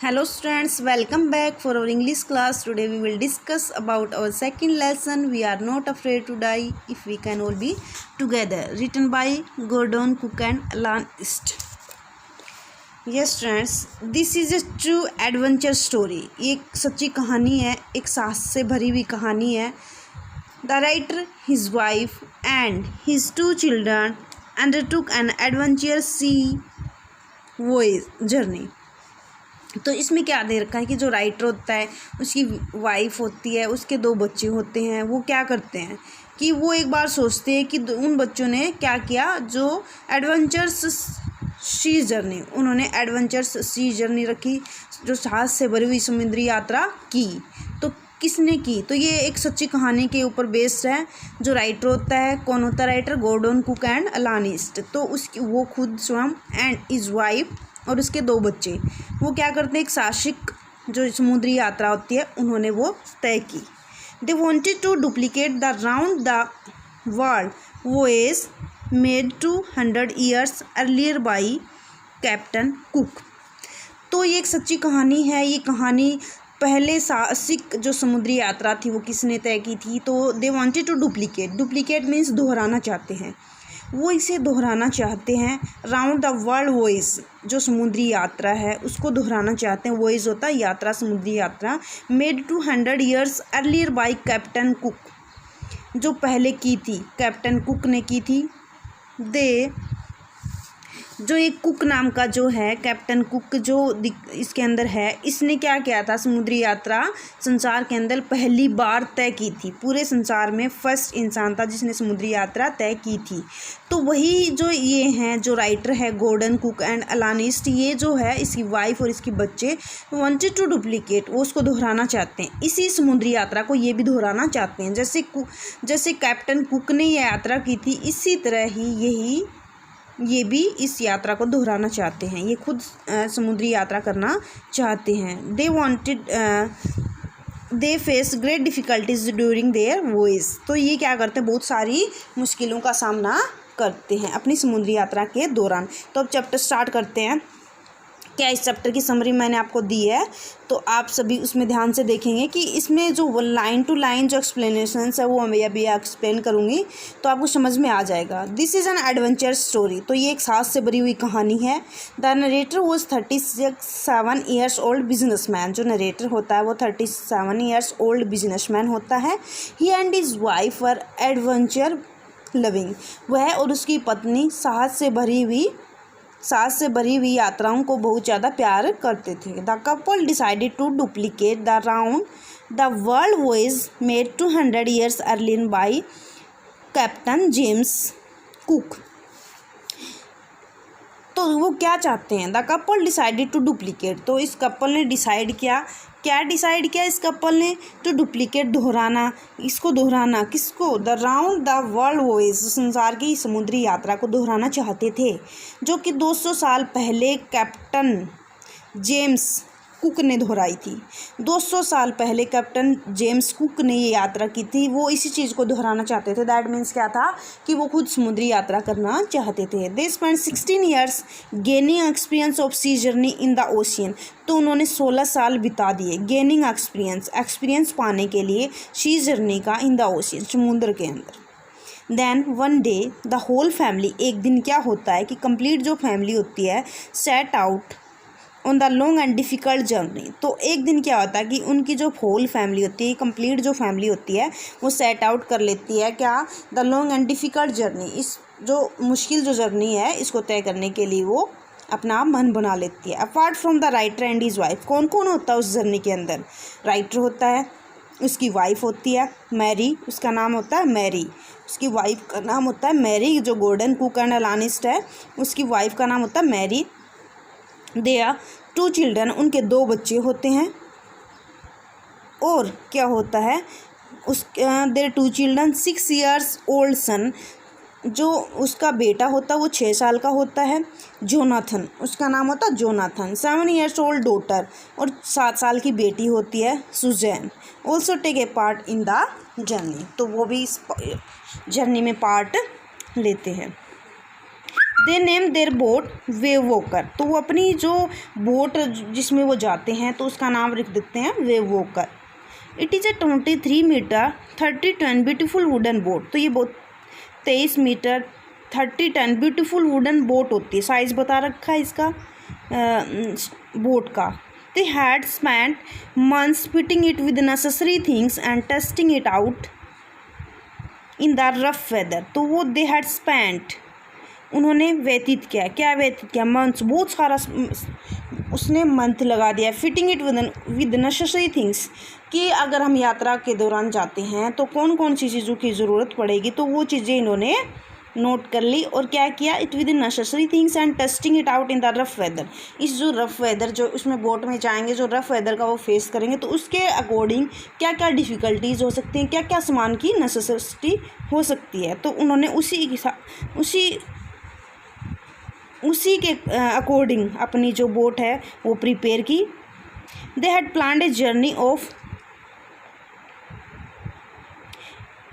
Hello students, welcome back for our English class. Today we will discuss about our second lesson. We are not afraid to die if we can all be together. Written by Gordon Cook and Alan East. Yes students, this is a true adventure story. ये एक सच्ची कहानी है, एक साहस से भरी हुई कहानी है. The writer, his wife and his two children undertook an adventure sea voyage journey. तो इसमें क्या दे रखा है कि जो राइटर होता है उसकी वाइफ होती है, उसके दो बच्चे होते हैं. वो क्या करते हैं कि वो एक बार सोचते हैं कि उन बच्चों ने क्या किया, जो एडवेंचर्स सी जर्नी, उन्होंने एडवेंचर्स सी जर्नी रखी, जो साहस से भरी हुई समुद्री यात्रा की. तो किसने की? तो ये एक सच्ची कहानी के ऊपर बेस्ड है. जो राइटर होता है, कौन होता है राइटर? गॉर्डन कुक एंड अलान ईस्ट. तो उसकी वो खुद स्वयं एंड इज वाइफ और उसके दो बच्चे वो क्या करते हैं, एक साहसिक जो समुद्री यात्रा होती है उन्होंने वो तय की. They wanted to duplicate the round the world voyage made 200 years earlier by captain Cook. तो ये एक सच्ची कहानी है. ये कहानी पहले साहसिक जो समुद्री यात्रा थी वो किसने तय की थी? तो they wanted to duplicate means दोहराना चाहते हैं. वो इसे दोहराना चाहते हैं. राउंड द वर्ल्ड वॉयेज जो समुद्री यात्रा है उसको दोहराना चाहते हैं. वॉयेज होता है यात्रा, समुद्री यात्रा. Made 200 years earlier by captain cook, जो पहले की थी कैप्टन कुक ने की थी. दे जो एक कुक नाम का जो है कैप्टन कुक जो इसके अंदर है, इसने क्या किया था, समुद्री यात्रा संसार के अंदर पहली बार तय की थी. पूरे संसार में फर्स्ट इंसान था जिसने समुद्री यात्रा तय की थी. तो वही जो ये हैं, जो राइटर है गॉर्डन कुक एंड अलान ईस्ट, ये जो है इसकी वाइफ और इसके बच्चे वांटेड टू डुप्लीकेट, वो उसको दोहराना चाहते हैं. इसी समुद्री यात्रा को ये भी दोहराना चाहते हैं. जैसे कैप्टन कुक ने ये यात्रा की थी, इसी तरह ही ये भी इस यात्रा को दोहराना चाहते हैं. ये खुद समुद्री यात्रा करना चाहते हैं. They face great difficulties during their voyage. तो ये क्या करते हैं, बहुत सारी मुश्किलों का सामना करते हैं अपनी समुद्री यात्रा के दौरान. तो अब चैप्टर स्टार्ट करते हैं. क्या इस चैप्टर की समरी मैंने आपको दी है, तो आप सभी उसमें ध्यान से देखेंगे कि इसमें जो लाइन टू लाइन जो एक्सप्लेनेशंस है वो मैं अभी एक्सप्लेन करूँगी तो आपको समझ में आ जाएगा. This is an adventure story. तो ये एक साहस से भरी हुई कहानी है. The narrator was 37 years old businessman. जो नरेटर होता है वो 37 years ओल्ड बिजनेसमैन होता है. He and his wife were adventure loving. वह और उसकी पत्नी साहस से भरी हुई यात्राओं को बहुत ज़्यादा प्यार करते थे. The couple decided to duplicate the round the world voyage made 200 years earlier by captain James Cook. तो वो क्या चाहते हैं, the couple decided to duplicate. तो इस कपल ने डिसाइड किया, क्या डिसाइड किया इस कपल ने? टू डुप्लीकेट, दोहराना. इसको दोहराना किसको? द राउंड द वर्ल्ड वॉयेज, संसार की समुद्री यात्रा को दोहराना चाहते थे, जो कि 200 साल पहले कैप्टन जेम्स कुक ने दोहराई थी. 200 साल पहले कैप्टन जेम्स कुक ने ये यात्रा की थी. वो इसी चीज़ को दोहराना चाहते थे. दैट मीन्स क्या था कि वो खुद समुद्री यात्रा करना चाहते थे. They spend 16 years gaining experience of sea journey in the ocean. तो उन्होंने 16 साल बिता दिए गेनिंग एक्सपीरियंस पाने के लिए सी जर्नी का इन द ओशियन, समुद्र के अंदर. Then one day the whole family, एक दिन क्या होता है कि कंप्लीट जो फैमिली होती है set out on the long and difficult journey. तो एक दिन क्या होता है कि उनकी जो होल फैमिली होती है, कंप्लीट जो फैमिली होती है वो सेट आउट कर लेती है क्या, the long and difficult journey. इस जो मुश्किल जो जर्नी है इसको तय करने के लिए वो अपना मन बना लेती है. Apart from the writer and his wife, कौन कौन होता है उस जर्नी के अंदर? राइटर होता है, उसकी वाइफ होती है मैरी, उसका नाम होता है मैरी. उसकी वाइफ का नाम होता है मैरी. जो गॉर्डन कुक एंड अलान ईस्ट है उसकी वाइफ का नाम होता है मैरी. दे आर 2 children, उनके 2 बच्चे होते हैं. और क्या होता है there 2 children, 6 years old son, जो उसका बेटा होता है वो 6 साल का होता है, जोनाथन, उसका नाम होता है जोनाथन. 7 years ओल्ड डॉटर, और 7 साल की बेटी होती है Suzanne. Also take a part in the journey. तो वो भी इस जर्नी में पार्ट लेते हैं. They name their boat wave walker. तो वो अपनी जो बोट जिसमें वो जाते हैं तो उसका नाम रख देते हैं Wave Walker. It is a 23 metre 30 ton beautiful wooden boat. तो ये boat 23 metre 30 ton beautiful wooden boat होती है। साइज़ बता रखा है इसका बोट का। They had spent months fitting it with necessary things and testing it out in the rough weather. तो वो दे हैड स्पेंट, उन्होंने व्यतीत किया, क्या व्यतीत किया, मंथ्स, बहुत सारा उसने मंथ लगा दिया। Fitting it with necessary things, कि अगर हम यात्रा के दौरान जाते हैं तो कौन कौन सी चीज़ों की ज़रूरत पड़ेगी, तो वो चीज़ें इन्होंने नोट कर ली और क्या किया, it with necessary things and testing it out in the rough weather. इस जो रफ वेदर, जो उसमें बोट में जाएंगे, जो रफ वेदर का वो फेस करेंगे, तो उसके अकॉर्डिंग क्या क्या डिफ़िकल्टीज़ हो सकती हैं, क्या क्या सामान की नेसेसिटी हो सकती है, तो उन्होंने उसी के अकॉर्डिंग अपनी जो बोट है वो प्रिपेयर की। They had planned a journey of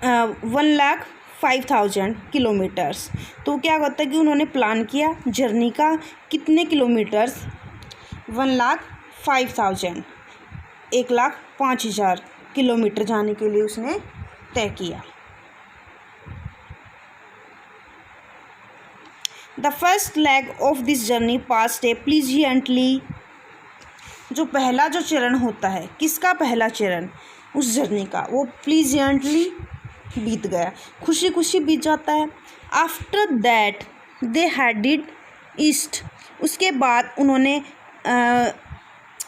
1,05,000 kilometres. तो क्या होता है कि उन्होंने प्लान किया जर्नी का कितने किलोमीटर्स, 1,05,000, 1,05,000 किलोमीटर जाने के लिए उसने तय किया। The first leg of this journey past a pleasantly. जो पहला जो चरण होता है, किसका पहला चरण, उस जर्नी का, वो प्लीजिएंटली बीत गया, खुशी खुशी बीत जाता है। After that they headed east. उसके बाद उन्होंने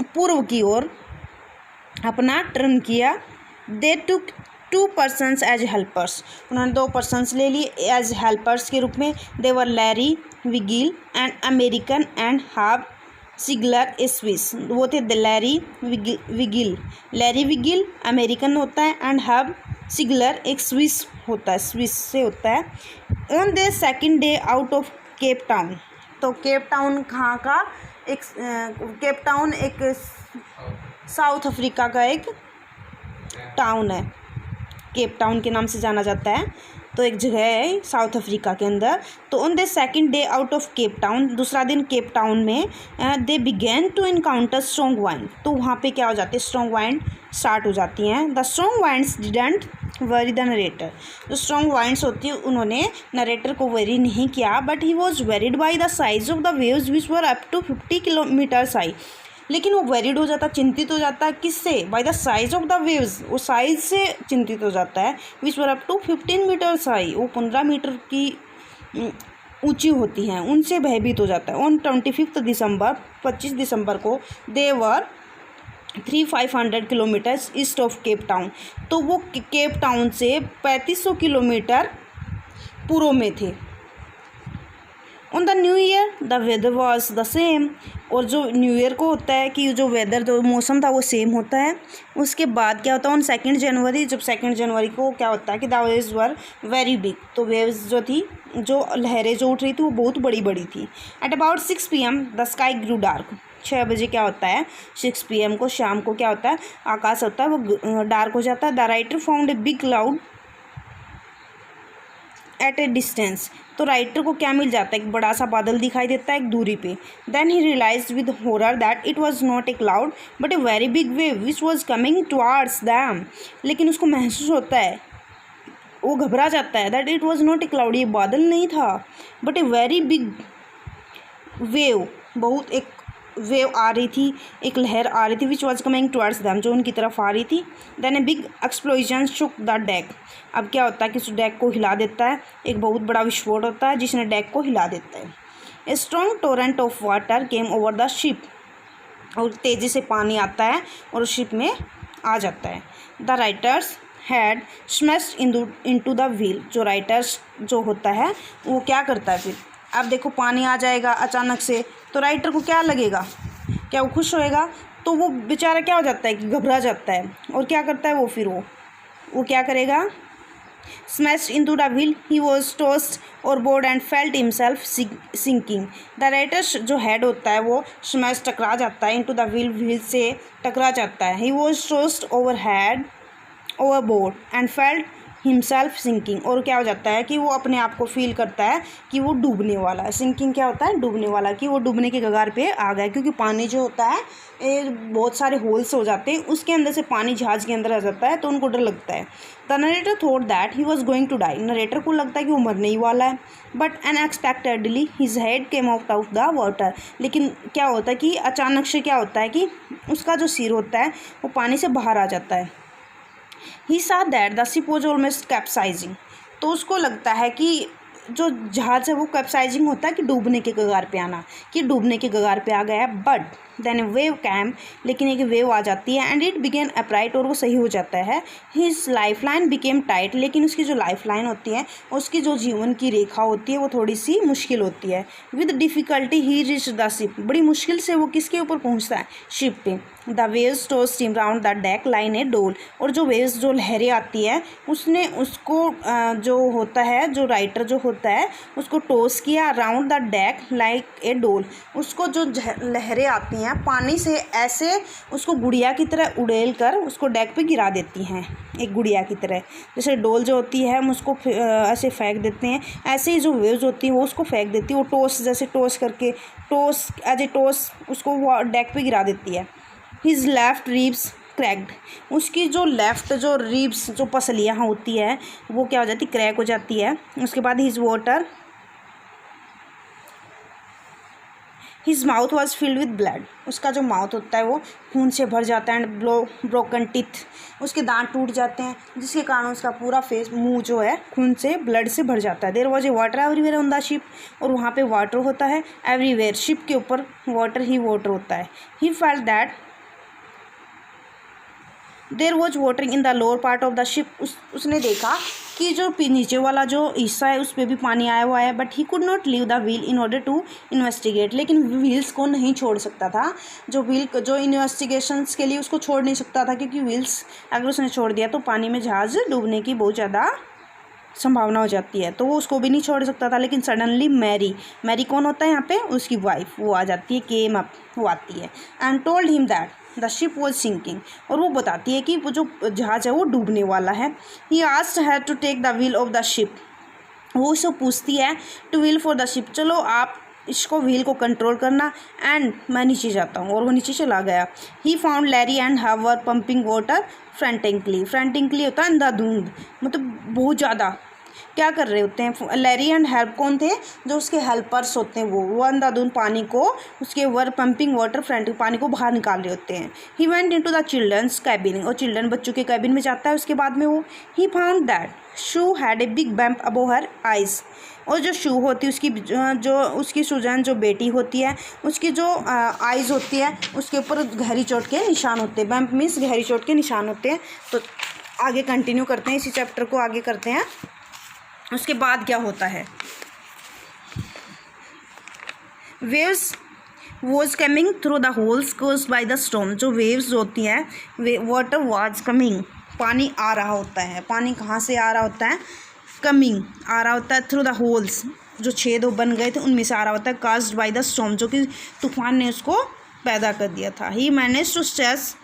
पूर्व की ओर अपना टर्न किया। दे टुक 2 persons एज हेल्पर्स। उन्होंने 2 persons ले लिए एज हेल्पर्स के रूप में। दे वर Larry Vigil and American and हाब सिगलर ए स्विस। वो थे Larry Vigil, Larry Vigil American होता है एंड हब सिगलर एक स्विस होता है, स्विस से होता है। On the second day out of Cape town. तो केप टाउन कहाँ का, एक केप टाउन एक साउथ अफ्रीका का एक टाउन है, केप टाउन के नाम से जाना जाता है। तो एक जगह है साउथ अफ्रीका के अंदर। तो on the second day out of Cape Town, दूसरा दिन केप टाउन में, they began to encounter strong wind. तो वहाँ पे क्या हो जाती है, स्ट्रॉन्ग वाइंड स्टार्ट हो जाती हैं। The strong winds didn't worry the narrator. जो स्ट्रॉन्ग वाइंड्स होती है उन्होंने नरेटर को वरी नहीं किया, but he was worried by the size of the waves which were up to 50 kilometres high. लेकिन वो वेरिड हो जाता, चिंतित हो जाता है, किससे, by the size of the waves, वो साइज से चिंतित हो जाता है। विच were up to 15 metres high, वो 15 मीटर की ऊंची होती हैं, उनसे भयभीत हो जाता है। ऑन 25 दिसंबर 25 दिसंबर को दे वर 3,500 kilometres east of Cape town. तो वो केप टाउन से 3500 किलोमीटर पूर्व में थे। On the new year the weather was the same. और जो न्यू ईयर को होता है कि जो वेदर, जो मौसम था वो सेम होता है। उसके बाद क्या होता है, ऑन 2 जनवरी, जब 2 जनवरी को क्या होता है कि the waves were very big. तो वेव्स जो थी, जो लहरें जो उठ रही थी वो बहुत बड़ी बड़ी थी। At about 6 PM the sky grew dark. 6 बजे क्या होता है, 6 PM को, शाम को क्या होता है, आकाश होता है वो डार्क हो जाता है। The writer found a big cloud at a distance. तो राइटर को क्या मिल जाता है, एक बड़ा सा बादल दिखाई देता है एक दूरी पे। Then he realised with horror that it was not a cloud but a very big wave which was coming towards them. लेकिन उसको महसूस होता है, वो घबरा जाता है, that it was not a cloud, ये बादल नहीं था, but a very big wave, बहुत एक वेव आ रही थी, एक लहर आ रही थी, which was coming towards them, जो उनकी तरफ आ रही थी। Then a big explosion shook the deck. अब क्या होता है कि उस डेक को हिला देता है, एक बहुत बड़ा विस्फोट होता है जिसने डेक को हिला देता है। A strong Torrent of water came over the ship. और तेज़ी से पानी आता है और उस शिप में आ जाता है। The writers had smashed into the wheel. जो राइटर्स जो होता है वो क्या करता है, फिर अब देखो पानी आ जाएगा अचानक से, तो राइटर को क्या लगेगा, क्या वो खुश होएगा, तो वो बेचारा क्या हो जाता है कि घबरा जाता है। और क्या करता है वो, फिर वो क्या करेगा, smashed into the wheel, he was tossed overboard and felt himself sinking. The writer जो हेड होता है वो स्मैश टकरा जाता है, इनटू द व्हील, व्हील से टकरा जाता है। He was tossed overboard and felt himself sinking, और क्या हो जाता है कि वो अपने आप को फील करता है कि वो डूबने वाला है। सिंकिंग क्या होता है, डूबने वाला, कि वो डूबने के कगार पे आ गया, क्योंकि पानी जो होता है बहुत सारे होल्स हो जाते हैं, उसके अंदर से पानी जहाज़ के अंदर आ जाता है, तो उनको डर लगता है। The narrator thought that he was going to die, narrator को लगता है कि वो मरने ही वाला है। But unexpectedly his head came out of the water, लेकिन क्या होता है कि अचानक से क्या होता है कि उसका जो सिर होता है वो पानी से बाहर आ जाता है। ही saw that the ship was almost capsizing, तो उसको लगता है कि जो जहाज़ है वो कैप्साइजिंग होता है कि डूबने के कगार पे आना, कि डूबने के कगार पे आ गया है। But then a wave came, लेकिन एक वेव आ जाती है, एंड इट बिगेन अपराइट, और वो सही हो जाता है। His life line became tight, लेकिन उसकी जो लाइफ लाइन होती है, उसकी जो जीवन की रेखा होती है वो थोड़ी सी मुश्किल होती है। With difficulty he reach the ship, बड़ी मुश्किल से वो किसके ऊपर पहुंचता है, शिप पे। The waves tossed him round the deck like a doll, और जो वेव्स जो लहरें आती है उसने उसको जो होता है, जो राइटर जो होता है उसको टॉस किया round the deck like a डोल, उसको जो लहरें आती हैं पानी से ऐसे उसको गुड़िया की तरह उड़ेल कर उसको डेक पे गिरा देती हैं, एक गुड़िया की तरह। जैसे डोल जो होती है हम उसको ऐसे फेंक देते हैं, ऐसे ही जो वेव्स होती है वो उसको फेंक देती है, वो टॉस जैसे टॉस करके टॉस एज ए टॉस उसको वो डेक पे गिरा देती है। हिज लेफ्ट रिब्स क्रैक्ड, उसकी जो लेफ़्ट जो रिब्स जो पसलियाँ होती है वो क्या हो जाती, क्रैक हो जाती है। उसके बाद his mouth was filled with blood, उसका जो माउथ होता है वो खून से भर जाता है। एंड ब्रोकन टीथ, उसके दांत टूट जाते हैं, जिसके कारण उसका पूरा फेस मुंह जो है खून से ब्लड से भर जाता है। There was a water everywhere on the ship, और वहाँ पे वाटर होता है एवरीवेयर, शिप के ऊपर वाटर ही वाटर होता है। He felt that there was watering in the lower part of the ship, उसने देखा कि जो नीचे वाला जो हिस्सा है उस पर भी पानी आया हुआ है। But he could not leave the wheel in order to investigate, लेकिन व्हील्स को नहीं छोड़ सकता था, जो व्हील जो इन्वेस्टिगेशंस के लिए उसको छोड़ नहीं सकता था, क्योंकि व्हील्स अगर उसने छोड़ दिया तो पानी में जहाज़ डूबने की बहुत ज़्यादा संभावना हो जाती है, तो वो उसको भी नहीं छोड़ सकता था। लेकिन सडनली मैरी कौन होता है यहाँ पे, उसकी वाइफ, वो आ जाती है, केम अप, वो आती है, and told him that the ship was sinking, और वो बताती है कि वो जो जहाज़ है वो डूबने वाला है। He asked her to take the wheel of the ship, वो उससे पूछती है to wheel for the ship, चलो आप इसको व्हील को कंट्रोल करना, एंड मैं नीचे जाता हूँ, और वो नीचे चला गया। ही फाउंड लैरी एंड हव वर पंपिंग वाटर फ्रेंटिकली होता है अंधाधुंध, मतलब बहुत ज़्यादा क्या कर रहे होते हैं। लैरी एंड हेल्प कौन थे, जो उसके हेल्पर्स होते हैं, वो अंधाधुंध पानी को उसके वर पंपिंग वाटर फ्रंट पानी को बाहर निकाल रहे होते हैं। He went into the children's cabin, और चिल्ड्रन बच्चों के कैबिन में जाता है। उसके बाद में वो he found that shoe had a big bump above her eyes, और जो शू होती है उसकी जो उसकी सुजैन जो बेटी होती है उसकी जो आइज़ होती है उसके ऊपर गहरी चोट के निशान होते हैं। बम्प मीन्स गहरी चोट के निशान होते हैं। तो आगे कंटिन्यू करते हैं, इसी चैप्टर को आगे करते हैं। उसके बाद क्या होता है, waves was coming through the holes caused by the storm, जो वेव्स होती हैं वाटर वॉज कमिंग, पानी आ रहा होता है। पानी कहाँ से आ रहा होता है, कमिंग आ रहा होता है थ्रू द होल्स, जो छेद बन गए थे उनमें से आ रहा होता है। कास्ड बाय द स्टॉर्म, जो कि तूफान ने उसको पैदा कर दिया था। He manage to stretch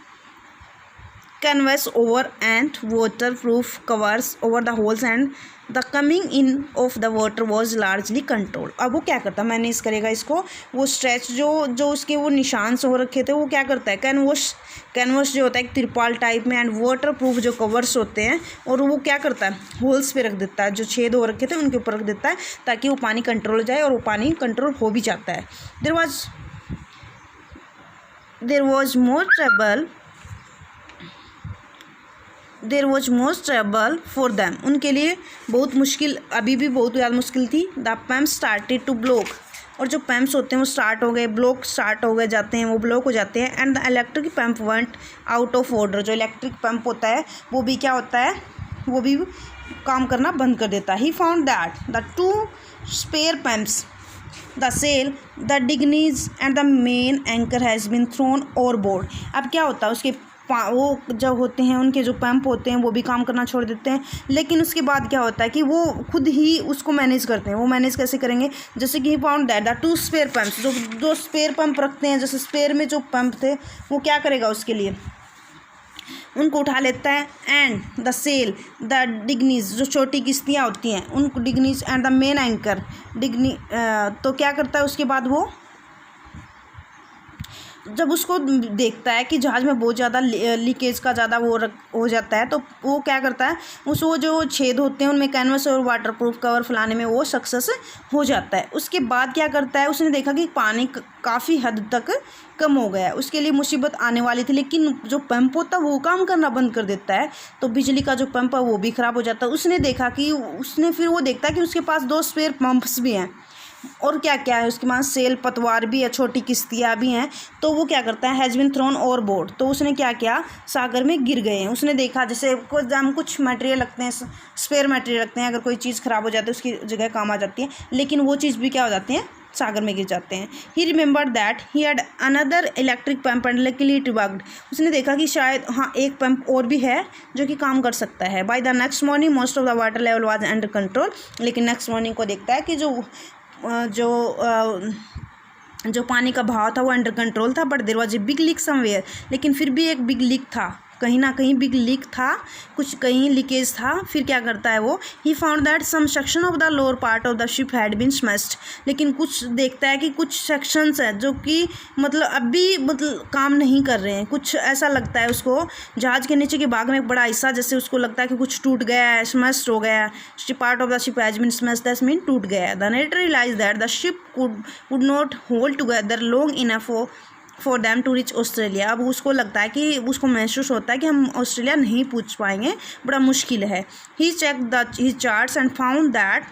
canvas over and waterproof covers over the holes and the coming in of the water was largely controlled। अब वो क्या करता, मैनेज करेगा इसको, वो स्ट्रेच जो उसके वो निशान से हो रखे थे वो क्या करता है, कैनवस जो होता है एक तिरपाल टाइप में, एंड वाटरप्रूफ जो कवर्स होते हैं, और वो क्या करता है होल्स पे रख देता है, जो छेद हो रखे थे उनके ऊपर रख देता है, ताकि वो पानी कंट्रोल हो जाए, और वो पानी कंट्रोल हो भी जाता है। There was there was most trouble for them, उनके लिए बहुत मुश्किल, अभी भी बहुत ज़्यादा मुश्किल थी। The pump started to block, और जो पैम्प्स होते हैं वो स्टार्ट हो गए, ब्लॉक स्टार्ट हो गए जाते हैं, वो ब्लॉक हो जाते हैं। And the electric पैम्प went out of order, जो इलेक्ट्रिक पैम्प होता है वो भी क्या होता है, वो भी काम करना बंद कर देता है। He found that the 2 spare pumps the sail the dinghies and the main anchor has been thrown overboard. अब क्या होता है, उसके वो जो होते हैं उनके जो पंप होते हैं वो भी काम करना छोड़ देते हैं। लेकिन उसके बाद क्या होता है कि वो खुद ही उसको मैनेज करते हैं। वो मैनेज कैसे करेंगे, जैसे कि he found that the 2 spare pumps, जो 2 स्पेयर पंप रखते हैं, जैसे स्पेयर में जो पंप थे वो क्या करेगा उसके लिए, उनको उठा लेता है। एंड द सेल द डिग्नीज, जो छोटी किश्तियाँ होती हैं उनको डिग्नीज, एंड द मेन एंकर डिग्नी, तो क्या करता है उसके बाद वो जब उसको देखता है कि जहाज़ में बहुत ज़्यादा लीकेज का ज़्यादा वो हो जाता है, तो वो क्या करता है, वो जो छेद होते हैं उनमें कैनवस और वाटरप्रूफ कवर फैलाने में वो सक्सेस हो जाता है। उसके बाद क्या करता है, उसने देखा कि पानी काफ़ी हद तक कम हो गया है, उसके लिए मुसीबत आने वाली थी, लेकिन जो पंप होता है वो काम करना बंद कर देता है, तो बिजली का जो पंप है वो भी ख़राब हो जाता है। उसने देखा कि फिर वो देखता है कि उसके पास 2 स्पेयर पंप्स भी हैं और क्या क्या है उसके पास, सेल पतवार भी है, छोटी किश्तियाँ भी हैं। तो वो क्या करता है, हैज़ बिन थ्रोन ओवरबोर्ड, तो उसने क्या किया, सागर में गिर गए हैं। उसने देखा जैसे हम कुछ मटेरियल रखते हैं, स्पेयर मटेरियल रखते हैं, अगर कोई चीज़ ख़राब हो जाती है उसकी जगह काम आ जाती है, लेकिन वो चीज़ भी क्या हो जाती है, सागर में गिर जाते हैं। ही remembered that he had another electric pump and luckily it worked, उसने देखा कि शायद हाँ एक पंप और भी है जो कि काम कर सकता है। By the next morning most of the water level was under control, लेकिन नेक्स्ट मॉर्निंग को देखता है कि जो पानी का बहाव था वो अंडर कंट्रोल था, but there was a big leak somewhere, लेकिन फिर भी एक बिग लीक था, कहीं ना कहीं बिग लीक था, कुछ कहीं लीकेज था। फिर क्या करता है वो, he found that some section of the lower part of the ship had been smashed, लेकिन कुछ देखता है कि कुछ सेक्शंस हैं जो कि मतलब अभी काम नहीं कर रहे हैं। कुछ ऐसा लगता है उसको, जहाज़ के नीचे के भाग में एक बड़ा हिस्सा जैसे उसको लगता है कि कुछ टूट गया है, स्मैश्ड हो गया है, part of the ship has been smashed, that mean टूट गया है। The narrator realised that the ship would not hold together long enough for them to reach Australia. अब उसको लगता है कि उसको महसूस होता है कि हम ऑस्ट्रेलिया नहीं पहुंच पाएंगे, बड़ा मुश्किल है। He check his charts and found that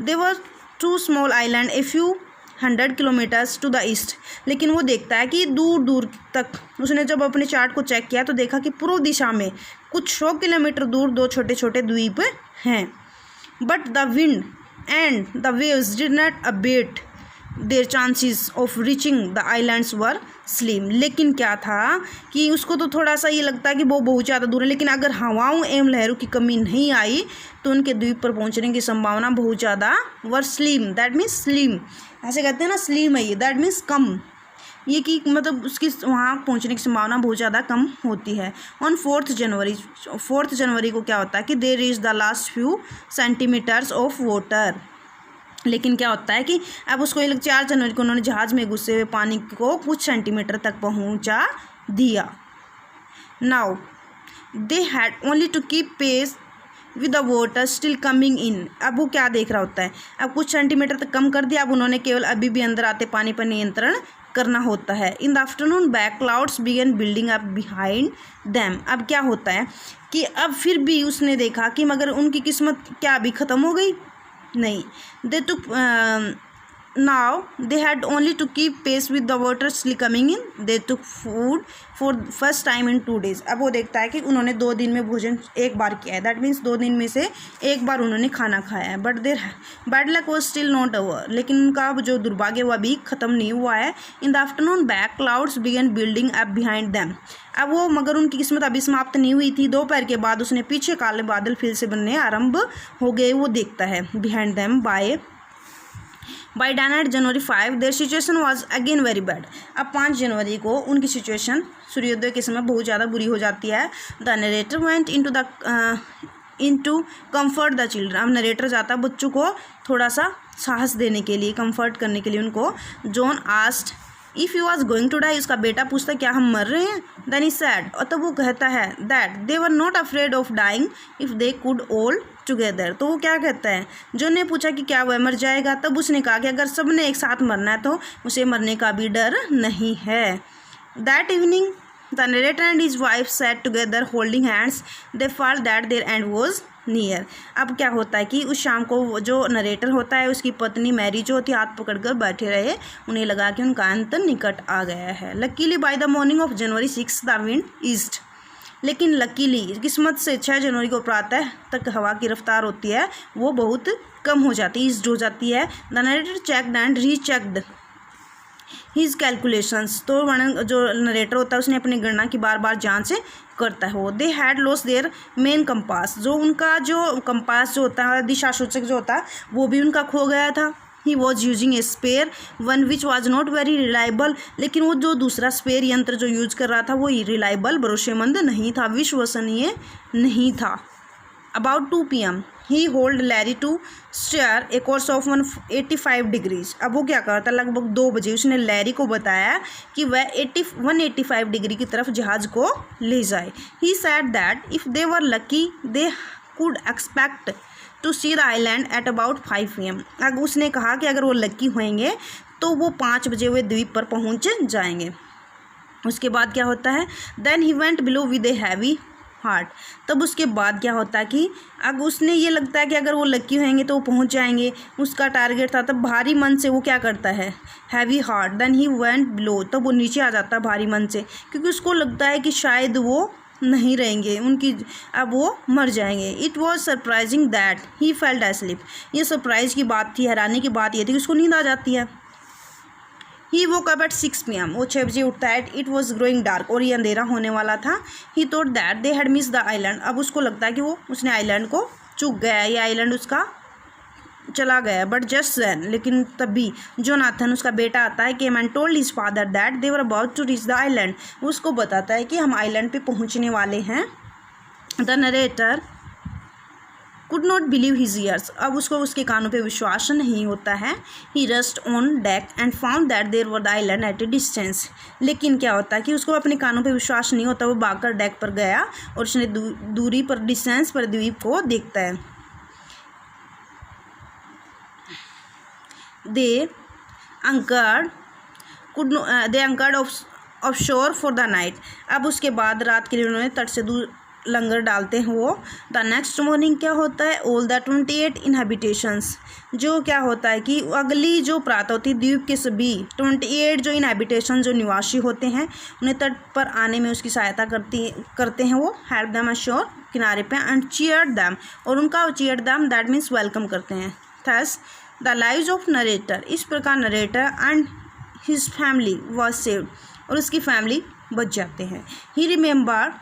they were 2 small island a few 100 kilometres to the east, लेकिन वो देखता है कि दूर दूर तक, उसने जब अपने चार्ट को चेक किया तो देखा कि पूर्व दिशा में कुछ 100 किलोमीटर दूर 2 छोटे छोटे द्वीप हैं। But the wind and the waves did not abate their chances of reaching the islands were slim, लेकिन क्या था कि उसको तो थोड़ा सा ये लगता है कि वो बहुत ज़्यादा दूर है, लेकिन अगर हवाओं एवं लहरों की कमी नहीं आई तो उनके द्वीप पर पहुंचने की संभावना बहुत ज़्यादा वर स्लिम, दैट मीन्स स्लिम, ऐसे कहते हैं ना, स्लिम है ये, दैट मीन्स कम, ये कि मतलब उसकी वहाँ पहुँचने की संभावना बहुत ज़्यादा कम होती है। ऑन 4 जनवरी को क्या होता है कि they reach the last few centimetres of water, लेकिन क्या होता है कि अब उसको 4 जनवरी को उन्होंने जहाज़ में घुसे हुए पानी को कुछ सेंटीमीटर तक पहुंचा दिया। Now they had only to keep pace with the water still coming in, अब वो क्या देख रहा होता है, अब कुछ सेंटीमीटर तक कम कर दिया, अब उन्होंने केवल अभी भी अंदर आते पानी पर नियंत्रण करना होता है। In the afternoon back clouds began building up behind them, अब क्या होता है कि अब फिर भी उसने देखा कि मगर उनकी किस्मत क्या अभी ख़त्म हो गई, नहीं, they took now they had only to keep pace with the water still coming in, they took food for first time in 2 days, अब वो देखता है कि उन्होंने 2 दिन में भोजन एक बार किया है, दैट मीन्स 2 दिन में से एक बार उन्होंने खाना खाया है। But there bad luck was still not over, लेकिन उनका जो दुर्भाग्य वो अभी ख़त्म नहीं हुआ है। In the afternoon back clouds began building up behind them, अब वो मगर उनकी किस्मत अभी समाप्त नहीं हुई थी, दोपहर के बाद उसने पीछे काले बादल फिर से बनने आरंभ हो गए, वो देखता है behind them. By the night January 5 their situation was again very bad, अब 5 जनवरी को उनकी सिचुएशन सूर्योदय के समय बहुत ज़्यादा बुरी हो जाती है। The narrator went into comfort the children, अब नरेटर जाता है बच्चों को थोड़ा सा साहस देने के लिए, कंफर्ट करने के लिए उनको। John asked if you was going to die, उसका बेटा पूछता क्या हम मर रहे हैं। देन ही सैड, और तब वो कहता है that they were not afraid of dying if they could all together, तो वो क्या कहता है, जो ने पूछा कि क्या वह मर जाएगा, तब उसने कहा कि अगर सब ने एक साथ मरना है तो उसे मरने का भी डर नहीं है। That evening the narrator and his wife sat together holding hands, they felt that their end was near, अब क्या होता है कि उस शाम को जो नरेटर होता है उसकी पत्नी मैरी जो होती है हाथ पकड़कर बैठे रहे, उन्हें लगा कि उनका अंत निकट आ गया है। Luckily by the morning of January 6 the wind east, लेकिन लकीली किस्मत से 6 जनवरी को प्रातः तक हवा की रफ्तार होती है वो बहुत कम हो जाती है, ईस्ट हो जाती है। The narrator checked and rechecked his calculations, तो जो नरेटर होता है उसने अपनी गणना की बार बार जांच करता है। वो they had lost their main compass, जो उनका जो कंपास जो होता है दिशा सूचक जो होता है वो भी उनका खो गया था। He was using a spare one which was not very reliable, लेकिन वो जो दूसरा स्पेयर यंत्र जो यूज कर रहा था वो रिलायबल भरोसेमंद नहीं था, विश्वसनीय नहीं था। About 2 PM he hold Larry to steer a course of 185 degrees. अब वो क्या करता, लगभग 2 बजे उसने लैरी को बताया कि वह 185 डिग्री की तरफ जहाज को ले जाए। He said that if they were lucky they could expect to see the island at about 5 PM। अब उसने कहा कि अगर वो लकी होंगे तो वो 5 बजे हुए द्वीप पर पहुंच जाएंगे। उसके बाद क्या होता है, then he went below with a heavy heart. तब उसके बाद क्या होता है कि अब उसने ये लगता है कि अगर वो लकी होंगे तो वो पहुंच जाएंगे, उसका टारगेट था। तब भारी मन से वो क्या करता है, heavy heart, then he went below, तब वो नीचे आ जाता है भारी मन से, क्योंकि उसको लगता है कि शायद वो नहीं रहेंगे, उनकी अब वो मर जाएंगे। It was surprising that he felt asleep. ये सरप्राइज की बात थी, हैरानी की बात ये थी कि उसको नींद आ जाती है। ही वोक अप एट 6 PM, वो 6 बजे उठता है। इट वॉज ग्रोइंग डार्क, और ये अंधेरा होने वाला था। ही thought that they had miss the island, अब उसको लगता है कि वो उसने आइलैंड को चूक गया है, ये आइलैंड उसका चला गया। बट जस्ट देन, लेकिन तभी जोनाथन उसका बेटा आता है कि man told his father that they were about to reach the island. उसको बताता है कि हम आइलैंड पे पहुंचने वाले हैं। The narrator could not believe his ears, अब उसको उसके कानों पे विश्वास नहीं होता है। He rushed on deck and found that there were the island at a distance. लेकिन क्या होता है कि उसको अपने कानों पे विश्वास नहीं होता, वो भागकर डेक पर गया और उसने दूरी पर, डिस्टेंस पर द्वीप को देखता है। दे अंकर्ड ऑफ शोर फॉर द नाइट। अब उसके बाद रात के लिए उन्होंने तट से दूर लंगर डालते हैं वो। द नेक्स्ट मॉर्निंग क्या होता है, ऑल द 28 इनहेबिटेशंस, जो क्या होता है कि अगली जो प्रातः होती है द्वीप के सभी 28 जो इनहेबिटेशन जो निवासी होते हैं उन्हें तट पर आने में उसकी सहायता करते हैं वो। हेल्प देम अशोर, किनारे पे, एंड चीयर देम, और उनका cheer them that means welcome करते हैं। Thus the lives of narrator, इस प्रकार narrator and his family was saved, और उसकी फैमिली बच जाते हैं। He remember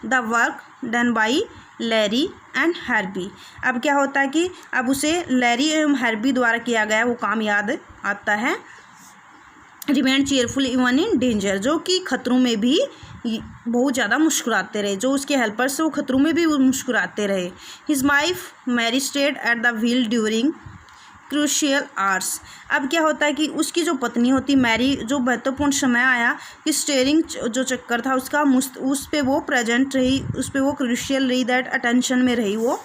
the work done by Larry and Herbie. अब क्या होता है कि अब उसे लैरी एवं हैर्बी द्वारा किया गया वो काम याद आता है। Remain cheerful even in danger, जो कि खतरों में भी बहुत ज़्यादा मुस्कुराते रहे, जो उसके हेल्पर्स से वो खतरों में भी मुस्कुराते रहे। His wife Mary stayed at the wheel during crucial hours. अब क्या होता है कि उसकी जो पत्नी होती मैरी, जो महत्वपूर्ण समय आया कि स्टेयरिंग जो चक्कर था उसका उस पे वो प्रेजेंट रही, उस पे वो क्रूशियल रही, दैट अटेंशन में रही वो।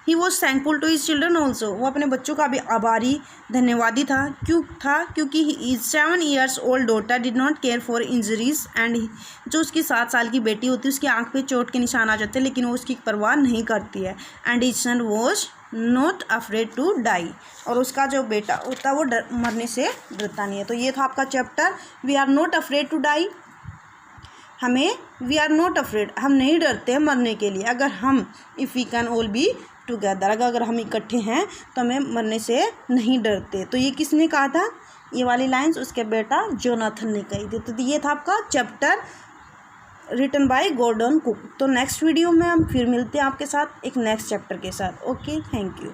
He was thankful to his children also, वो अपने बच्चों का भी आभारी धन्यवादी था। क्योंकि he 7 years old daughter did not care for injuries, and जो उसकी 7 साल की बेटी होती है उसकी आंख पे चोट के निशान आ जाते हैं, लेकिन वो उसकी परवाह नहीं करती है। And his son was not afraid to die, और उसका जो बेटा होता है वो मरने से डरता नहीं है। तो ये था आपका chapter we are not afraid to die. We are not afraid, हम नहीं डरते हैं मरने के लिए, अगर हम if we can all be together, अगर हम इकट्ठे हैं तो हमें मरने से नहीं डरते। तो ये किसने कहा था, ये वाली लाइंस उसके बेटा जोनाथन ने कही थी। तो ये था आपका chapter written by Gordon Cook. तो नेक्स्ट वीडियो में हम फिर मिलते हैं आपके साथ एक नेक्स्ट चैप्टर के साथ। Okay, thank you.